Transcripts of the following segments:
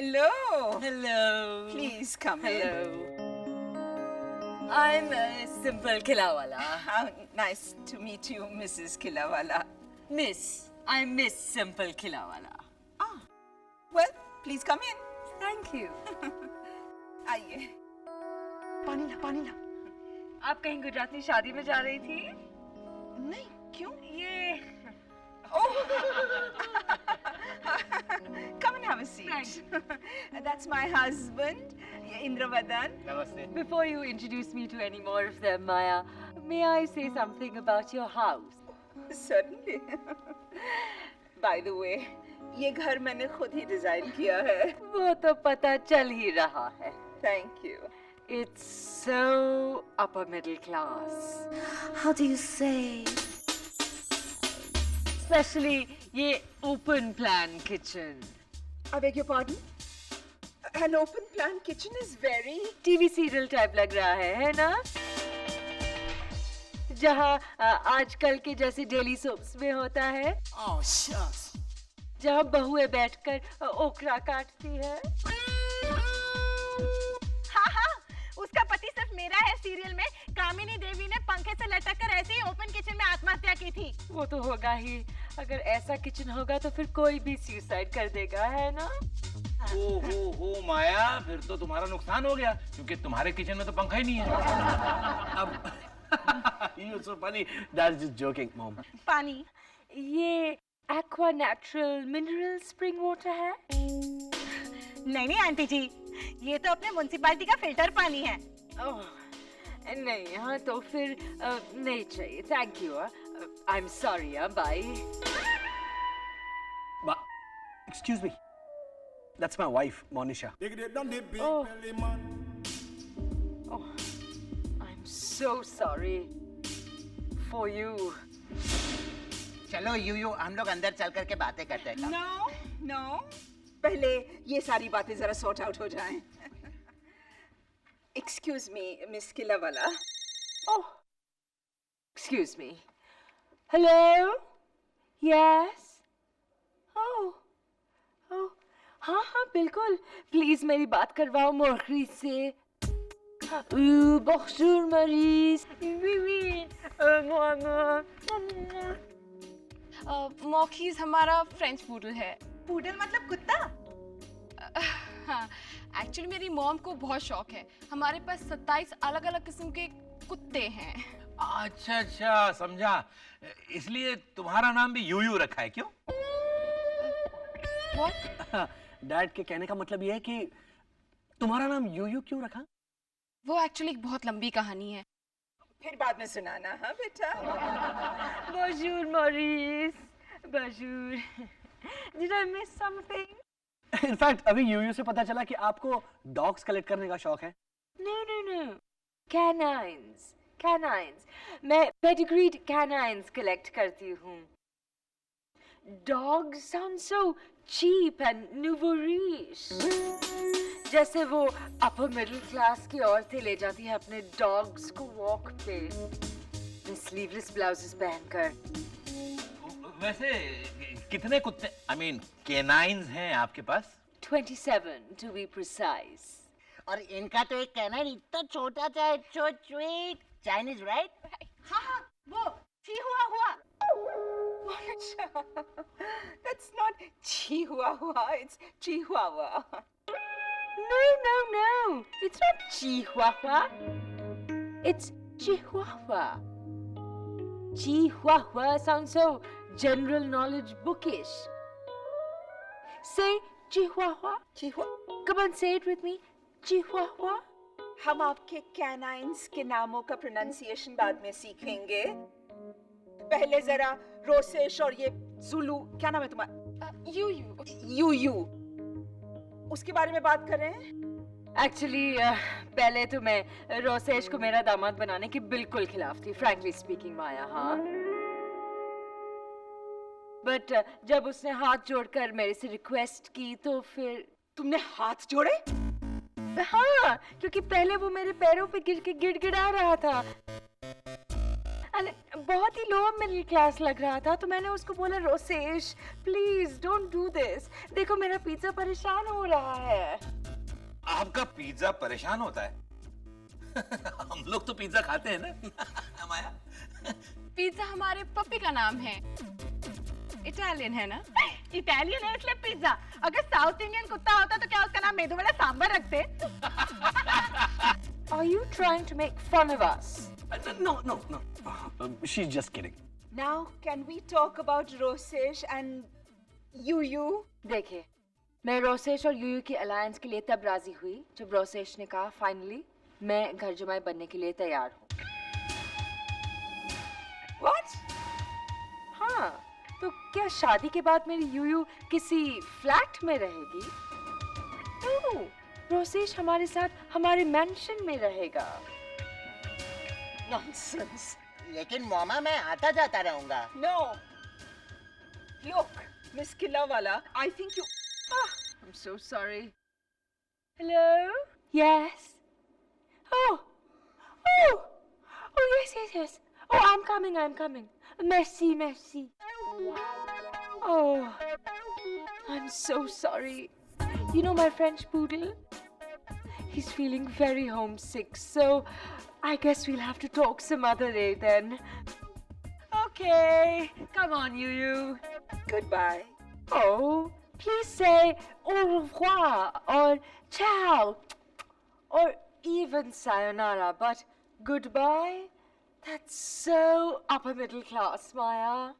Hello. Hello. Please come in. Hello. I'm Simple Khilawala. Nice to meet you, Mrs. Khilawala. Miss. I'm Miss Simple Khilawala. Ah, well, please come in. Thank you. आइए. पानी ला, पानी ला. आप कहीं गुजराती शादी में जा रही थी? नहीं, क्यों? ये. Oh. Come and have a seat. Thanks. That's my husband, Indravadan. Namaste. Before you introduce me to any more of them, Maya, may I say something about your house? Certainly. By the way, ये घर मैंने खुद ही design किया है. वो तो पता चल ही रहा है. Thank you. It's so upper middle class. How do you say? Especially ये open plan kitchen. I beg your pardon? An open plan kitchen is very... TV serial type लग रहा है ना? जहाँ आजकल के जैसे डेली सोप्स में होता है. Oh, shucks. जहाँ बहुएं बैठकर ओखरा काटती है. हाँ, उसका पति सिर्फ मेरा है सीरियल में. कामिनी देवी ने पंखे से लटक कर ऐसे ही ओपन किचन में आत्महत्या की थी. वो तो होगा ही. अगर ऐसा किचन होगा तो फिर कोई भी सुसाइड कर देगा, है ना? ओ माया, फिर तो तुम्हारा नुकसान हो गया क्योंकि तुम्हारे किचन में तो पंखा ही नहीं है. अब You're so funny. Dad's just joking, Mom. पानी. ये aqua natural mineral spring water है? नहीं आंटी जी, ये तो अपने म्युनिसिपैलिटी का फिल्टर पानी है. ओह, नहीं, हाँ तो फिर नहीं चाहिए. Thank you. I am sorry. Bye. Excuse me. That's my wife, Monisha. Oh. Oh, I'm so sorry for you. चलो यूयू हम लोग अंदर चल करके बातें करते हैं. No. पहले ये सारी बातें जरा सॉर्ट आउट हो जाएं. Excuse me, Miss Khilawala. Oh, excuse me. Hello? Yes? Oh, हाँ, बिल्कुल. प्लीज मेरी बात करवाओ मोरखरी से. Bonjour, Maurice. Oui. मॉकीज हमारा फ्रेंच पूडल है. पूडल मतलब कुत्ता? हाँ, एक्चुअली मेरी मॉम को बहुत शौक है. हमारे पास 27 अलग अलग किस्म के कुत्ते हैं. अच्छा, समझा. इसलिए तुम्हारा नाम भी यूयू रखा है, क्यों? What? डैड के कहने का मतलब ये है कि तुम्हारा नाम यूयू क्यों रखा? वो एक्चुअली एक बहुत लंबी कहानी है. फिर बाद में सुनाना, हाँ बेटा. Bonjour, Maurice. Bonjour. Did I miss something? In fact अभी यूयू से पता चला कि आपको डॉग्स कलेक्ट करने का शौक है. No. Canines. मैं pedigreed canines collect करती हूँ. Dogs sound so cheap and nouveau riche. जैसे वो upper middle class की औरतें ले जाती हैं अपने dogs को walk पे, sleeveless blouses पहनकर. वैसे कितने कुत्ते, I mean, canines हैं आपके पास? 27 to be precise. और इनका तो एक कहना है इतना छोटा सा है. So sweet. Chinese, right? हाँ, वो हुआ. That's not Chihuahua, it's Chihuahua. No. It's not Chihuahua. It's Chihuahua. Chihuahua sounds so general knowledge bookish. Say Chihuahua. Come on, say it with me. Chihuahua. हम आपके कैनाइन्स के नामों का pronunciation बाद में सीखेंगे. पहले जरा रोसेश और ये जुलू, क्या नाम है तुम्हारा? यूयू. उसके बारे में बात करें. Actually, पहले तो मैं रोसेश को मेरा दामाद बनाने के बिल्कुल खिलाफ थी, frankly speaking, माया. हाँ. But जब उसने हाथ जोड़कर मेरे से रिक्वेस्ट की तो फिर. तुमने हाथ जोड़े? हाँ, क्योंकि पहले वो मेरे पैरों पे गिर के गिड़गिड़ा रहा था. अरे बहुत ही लो मिडिल क्लास लग रहा था तो मैंने उसको बोला Rosesh please don't do this, देखो मेरा पिज्जा परेशान हो रहा है। आपका पिज्जा परेशान होता है? हम लोग तो पिज्जा खाते हैं ना माया। पिज्जा हमारे पप्पी का नाम है, इटालियन है ना? इटालियन है इसलिए पिज्जा। अगर साउथ इंडियन कुत्ता होता तो क्या उसका नाम मेदू वड़ा सांबर रखते? Are you trying to make fun of us? No. She's just kidding. Now, can we talk about Rosesh and Yuyu? देखिए, मैं रोसेश और यूयू की अलायंस के लिए तब राजी हुई जब रोसेश ने कहा फाइनली मैं घर जमाई बनने के लिए तैयार हूँ। What? हाँ, तो क्या शादी के बाद मेरी यूयू किसी फ्लैट में रहेगी? No, रोसेश हमारे साथ हमारे मैंशन में रहेगा। Nonsense. लेकिन मॉमा मैं आता जाता रहूंगा। No. Look, Miss Killawala, I think you... I'm so sorry. Hello? Yes. Oh, yes. Oh, I'm coming. Merci. Oh, I'm so sorry. You know my French poodle? He's feeling very homesick, so I guess we'll have to talk some other day then. Okay, come on, Yuyu. Goodbye. Oh, please say au revoir or ciao or even sayonara, but goodbye? That's so upper middle class, Maya.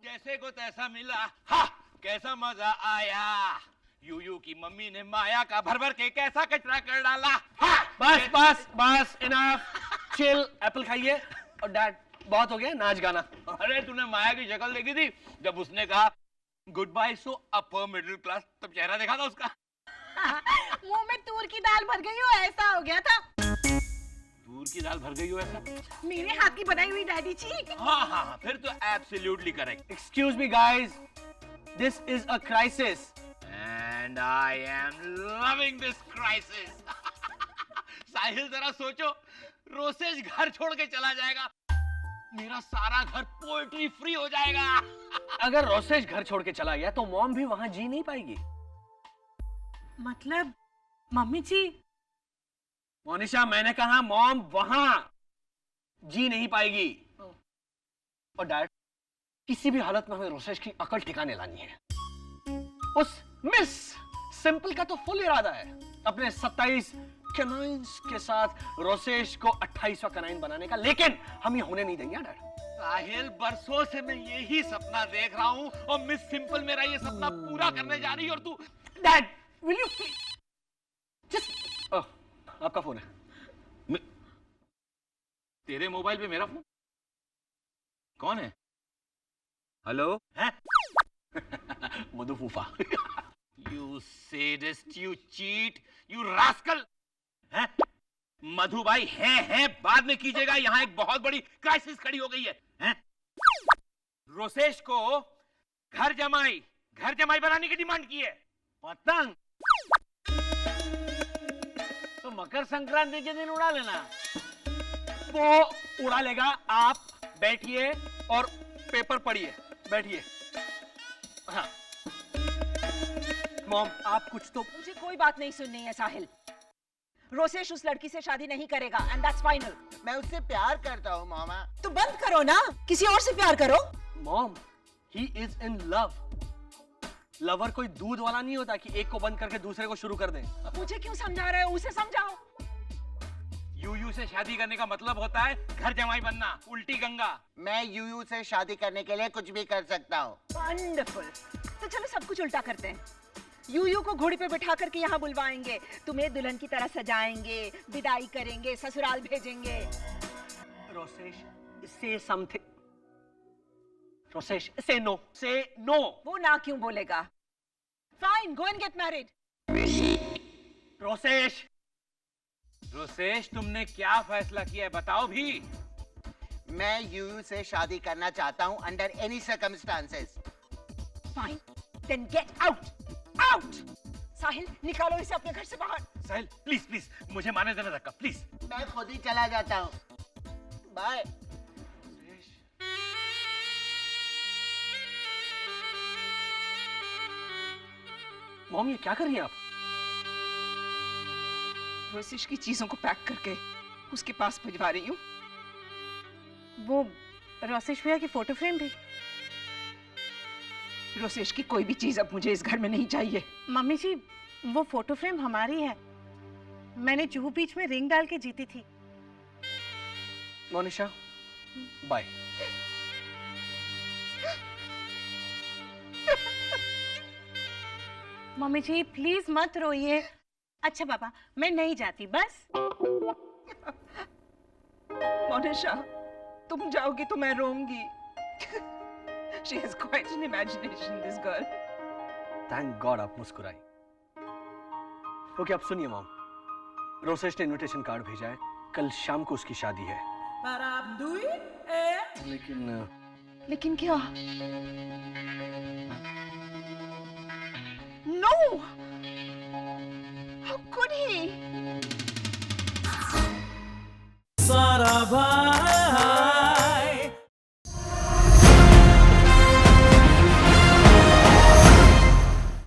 जैसे को तैसा मिला, हा, कैसा मजा आया। U U की mummy ने माया का भर के कैसा कचरा कर डाला। हा, बस इनफ। चिल, एप्पल खाइए। और डैड बहुत हो गया नाच गाना। अरे तूने माया की शक्ल देखी थी जब उसने कहा गुड बाय सो अपर मिडिल क्लास, तब चेहरा देखा था उसका। मुंह में तूर की दाल भर गई हो ऐसा हो गया था। तूर की दाल भर गई हो ऐसा? मेरे हाथ की बनाई हुई डैडी जी। हाँ, फिर तो absolutely correct. Excuse me, guys. This is a crisis. And I am loving this crisis. साहिल जरा सोचो, रोसेश घर छोड़ के चला जाएगा, मेरा सारा घर पोएट्री फ्री हो जाएगा। अगर रोसेश घर छोड़ के चला गया तो मॉम भी वहां जी नहीं पाएगी। मतलब मम्मी जी? मोनिशा, मैंने कहा मॉम वहां जी नहीं पाएगी। और डैड, किसी भी हालत में हमें रोसेश की अकल ठिकाने लानी है। उस मिस सिंपल का तो फुल इरादा है अपने 27 कैनाइन्स के साथ रोसेश को 28वां कैनाइन बनाने का, लेकिन हम ये होने नहीं देंगे डैड। साहिल, बरसों से मैं यही सपना देख रहा हूँ और मिस सिंपल मेरा ये सपना पूरा करने जा रही है और तू। Dad, will you please just. आपका फोन है। तेरे मोबाइल पे मेरा फोन? कौन है? हेलो? हैं? मधु फूफा। You sadist, you cheat, you rascal! हैं? मधु भाई हैं बाद में कीजिएगा, यहाँ एक बहुत बड़ी क्राइसिस खड़ी हो गई है। हैं? रोसेश को घर जमाई बनाने की डिमांड की है। पतंग तो मकर संक्रांति के दिन उड़ा लेना। वो उड़ा लेगा। आप बैठिए और पेपर पढ़िए। बैठिए। हाँ मॉम, आप कुछ तो। मुझे कोई बात नहीं सुननी है साहिल। रोसेश उस लड़की से शादी नहीं करेगा एंड दैट्स फाइनल। मैं उससे प्यार करता हूँ मामा। तो बंद करो ना, किसी और से प्यार करो। Mom, he is in love. Lover कोई दूध वाला नहीं होता कि एक को बंद करके दूसरे को शुरू कर दे। मुझे क्यों समझा रहे हो, उसे समझाओ। यूयू से शादी करने का मतलब होता है घर जमाई बनना, उल्टी गंगा। मैं यूयू से शादी करने के लिए कुछ भी कर सकता हूँ। वंडरफुल। तो चलो सब कुछ उल्टा करते हैं। यूयू को घोड़ी पे बिठा करके यहाँ बुलवाएंगे, तुम्हें दुल्हन की तरह सजाएंगे, विदाई करेंगे, ससुराल भेजेंगे। रोसेश, से समथिंग। रोसेश, से नो, से नो। वो ना क्यों बोलेगा? Fine, go and get married. Rosesh, तुमने क्या फैसला किया है बताओ भी। मैं यूयू से शादी करना चाहता हूँ under any circumstances. Fine, then get out. Out. Sahil, निकालो इसे अपने घर से बाहर। साहिल, प्लीज मुझे माने देना धक्का, प्लीज। मैं खुद ही चला जाता हूँ। बाय। मॉम, ये क्या कर रही हैं आप? रोसेश की चीजों को पैक करके उसके पास भिजवा रही हूँ। वो रोसेश भैया की फोटो फ्रेम भी। रोसेश की कोई भी चीज अब मुझे इस घर में नहीं चाहिए। मम्मी जी, वो फोटो फ्रेम हमारी है। मैंने जुहू बीच में रिंग डाल के जीती थी। Monisha, bye. Mummy ji please मत रोइए। अच्छा पापा, मैं नहीं जाती बस। मोनिशा, तुम जाओगी तो मैं रोऊंगी। She has quite an imagination, this girl. Thank God आप मुस्कुराई। ओके, अब सुनिए मॉम, रोसेश ने इनविटेशन कार्ड भेजा है, कल शाम को उसकी शादी है। लेकिन क्या? No!